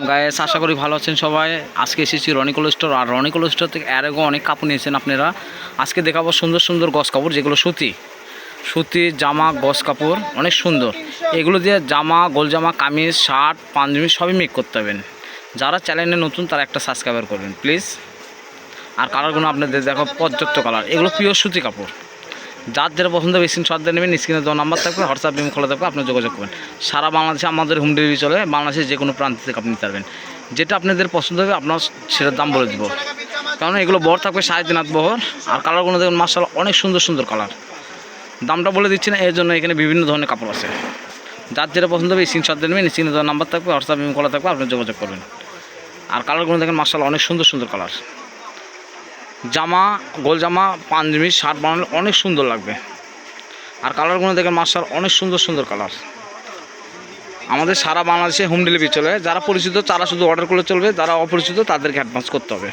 Guys আশা করি ভালো আছেন সবাই। আজকে এসেছি রনিকল স্টোর। আর রনিকল স্টোর থেকে এর আগেও অনেক কাপড় নিয়েছেন আপনারা। আজকে দেখাবো সুন্দর সুন্দর গস কাপড়, যেগুলো সুতি জামা, গস কাপড় অনেক সুন্দর। এগুলো দিয়ে জামা, গোল জামা, কামিজ, শার্ট, পাঞ্জাবি সবই মেক করতে পারবেন। যারা চ্যানেলে নতুন তারা একটা সাবস্ক্রাইবার করবেন প্লিজ। আর কালারগুলো আপনাদের দেখো পর্যাপ্ত কালার। এগুলো পিওর সুতি কাপড়। যার যেটা পছন্দ হবে স্ক্রিনশট দিয়ে নেবেন। স্ক্রিনে দেওয়া নাম্বার থাকবে, হোয়াটসঅ্যাপ লিঙ্ক খোলা থাকবে, আপনি যোগাযোগ করবেন। সারা বাংলাদেশে আমাদের হোম ডেলিভারি চলে। বাংলাদেশের যে কোনো প্রান্ত থেকে আপনি নিতে পারবেন। যেটা আপনাদের পছন্দ হবে আপনার সেটার দাম বলে দেবো। কারণ এগুলো বহর থাকবে 3.5 হাত বহর। আর কালারগুলো দেখুন মাশাআল্লাহ অনেক সুন্দর সুন্দর কালার। দামটা বলে দিচ্ছি না, এর জন্য এখানে বিভিন্ন ধরনের কাপড় আছে। যার যেটা পছন্দ হবে স্ক্রিনশট দিয়ে নেবেন। স্ক্রিনে দেওয়া নাম্বার থাকবে, হোয়াটসঅ্যাপ লিঙ্ক খোলা থাকবে, আপনি যোগাযোগ করবেন। আর কালারগুলো দেখেন মাশাআল্লাহ অনেক সুন্দর সুন্দর কালার। জামা, গোল জামা, পাঞ্জাবি, শার্ট বানালে অনেক সুন্দর লাগবে। আর কালারগুলো দেখেন মাশাআল্লাহ অনেক সুন্দর সুন্দর কালার। আমাদের সারা বাংলাদেশে হোম ডেলিভারি চলে। যারা পরিচিত তারা শুধু অর্ডার করলে চলবে, যারা অপরিচিত তাদেরকে অ্যাডভান্স করতে হবে।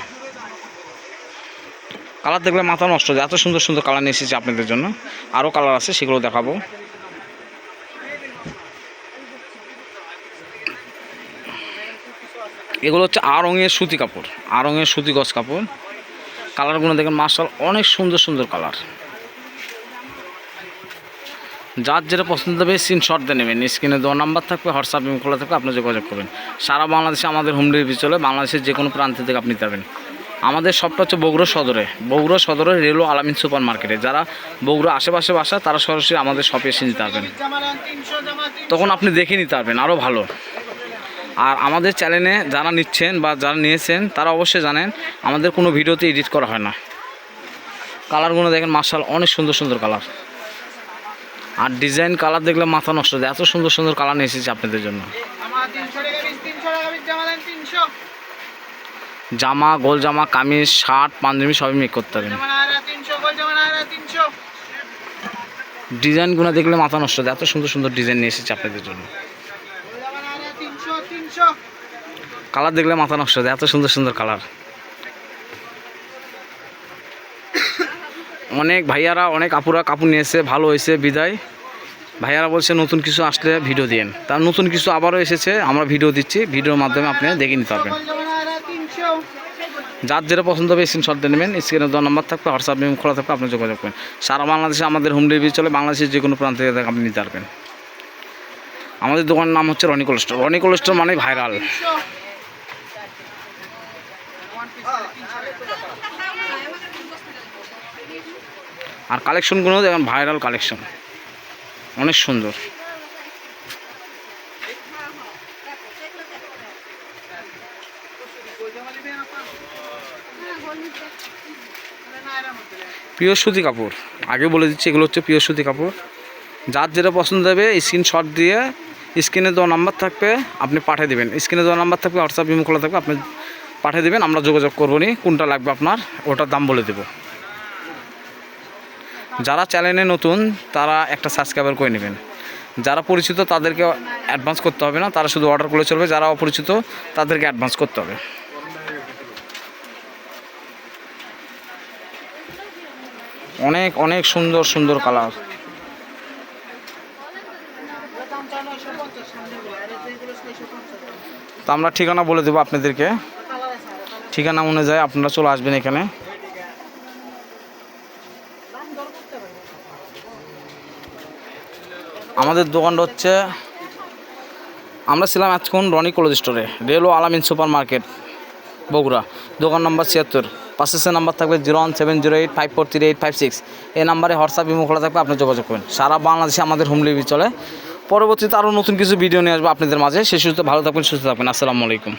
কালার দেখলে মাথা নষ্ট হয়ে যায়, এত সুন্দর সুন্দর কালার নিয়ে এসেছি আপনাদের জন্য। আরও কালার আছে, সেগুলো দেখাবো। এগুলো হচ্ছে আড়ংয়ের সুতি কাপড়, আড়ংয়ের সুতি গস কাপড়। কালারগুলো দেখেন মাশাআল্লাহ অনেক সুন্দর সুন্দর কালার। যার যেটা পছন্দ হবে স্ক্রিনশট দিয়ে নেবেন। স্ক্রিনে দেওয়া নাম্বার থাকবে, হোয়াটসঅ্যাপ লিঙ্ক খোলা থাকবে, আপনি যোগাযোগ করবেন। সারা বাংলাদেশে আমাদের হোম ডেলিভারি চলে। বাংলাদেশের যে কোনো প্রান্ত থেকে আপনি পাবেন। আমাদের শপটা হচ্ছে বগুড়া সদরে রেলওয়ে আলামিন সুপার মার্কেটে। যারা বগুড়া আশেপাশে বাসা তারা সরাসরি আমাদের শপে এসে নিতে পারবেন। তখন আপনি দেখে নিতে পারবেন আরও ভালো। আর আমাদের চ্যানেলে যারা নিচ্ছেন বা যারা নিয়েছেন তারা অবশ্যই জানেন আমাদের কোনো ভিডিওতে এডিট করা হয় না। কালারগুলো দেখেন মাশাআল্লাহ অনেক সুন্দর সুন্দর কালার। আর ডিজাইন কালার দেখলে মাথা নষ্ট হয়ে যায়, এত সুন্দর সুন্দর কালার নিয়ে এসেছি আপনাদের জন্য। জামা, গোল জামা, কামিজ, শার্ট, পাঞ্জাবি সবই মেক করতে হবে। ডিজাইনগুলো দেখলে মাথা নষ্ট হয়ে যায়, এত সুন্দর সুন্দর ডিজাইন নিয়ে এসেছি আপনাদের জন্য। কালার দেখলে মাথা নষ্ট হয়ে যায়, এত সুন্দর সুন্দর কালার। অনেক ভাইয়ারা, অনেক আপুরা কাপড় নিয়েছে, ভালো হয়েছে বিদায়। ভাইয়ারা বলছে নতুন কিছু আসলে ভিডিও দিন। তার নতুন কিছু আবারও এসেছে, আমরা ভিডিও দিচ্ছি। ভিডিওর মাধ্যমে আপনি দেখে নিতে পারবেন। যার যেটা পছন্দ হবে স্ক্রিনশট দিয়ে নেবেন। স্ক্রিনে দেওয়া নাম্বার থাকবে, হোয়াটসঅ্যাপ লিঙ্ক খোলা থাকবে, আপনি যোগাযোগ করবেন। সারা বাংলাদেশে আমাদের হোম ডেলিভারি চলে। বাংলাদেশের যে কোনো প্রান্ত থেকে আপনি নিতে পারবেন। আমাদের দোকানের নাম হচ্ছে রনিকল স্টোর। রনিকল স্টোর মানে ভাইরাল। আর কালেকশনগুলো দেখেন ভাইরাল কালেকশন, অনেক সুন্দর। পিওর সুতি কাপড়, আগে বলে দিচ্ছি এগুলো হচ্ছে পিওর সুতি কাপড়। যার যেটা পছন্দ হবে স্ক্রিনশট দিয়ে স্ক্রিনে দেওয়া নাম্বার থাকবে, আপনি পাঠিয়ে দেবেন। স্ক্রিনে দেওয়া নাম্বার থাকবে, হোয়াটসঅ্যাপ লিঙ্ক খোলা থাকবে, আপনি পাঠিয়ে দেবেন। আমরা যোগাযোগ করবো নি কোনটা লাগবে আপনার, ওটার দাম বলে দেব। যারা চ্যানেলে নতুন তারা একটা সাবস্ক্রাইবার করে নেবেন। যারা পরিচিত তাদেরকে অ্যাডভান্স করতে হবে না, তারা শুধু অর্ডার করলে চলবে। যারা অপরিচিত তাদেরকে অ্যাডভান্স করতে হবে। অনেক অনেক সুন্দর সুন্দর কালার। তো আমরা ঠিকানা বলে দেবো আপনাদেরকে। ঠিকানা অনুযায়ী আপনারা চলে আসবেন এখানে। আমাদের দোকানটা হচ্ছে, আমরা ছিলাম এতক্ষণ রনিকল স্টোরে, রেলওয়ে আলামিন সুপার মার্কেট, বগুড়া। দোকান নাম্বার 76। পাশে নাম্বার থাকবে 01708543856। এই নাম্বারে হোয়াটসঅ্যাপ ইমো খোলা থাকবে, আপনি যোগাযোগ করবেন। সারা বাংলাদেশে আমাদের হোম ডেলিভারি চলে। পরবর্তীতে আরও নতুন কিছু ভিডিও নিয়ে আসবো আপনাদের মাঝে। সে সুস্থ ভালো থাকবেন, সুস্থ থাকবেন। আসসালামু আলাইকুম।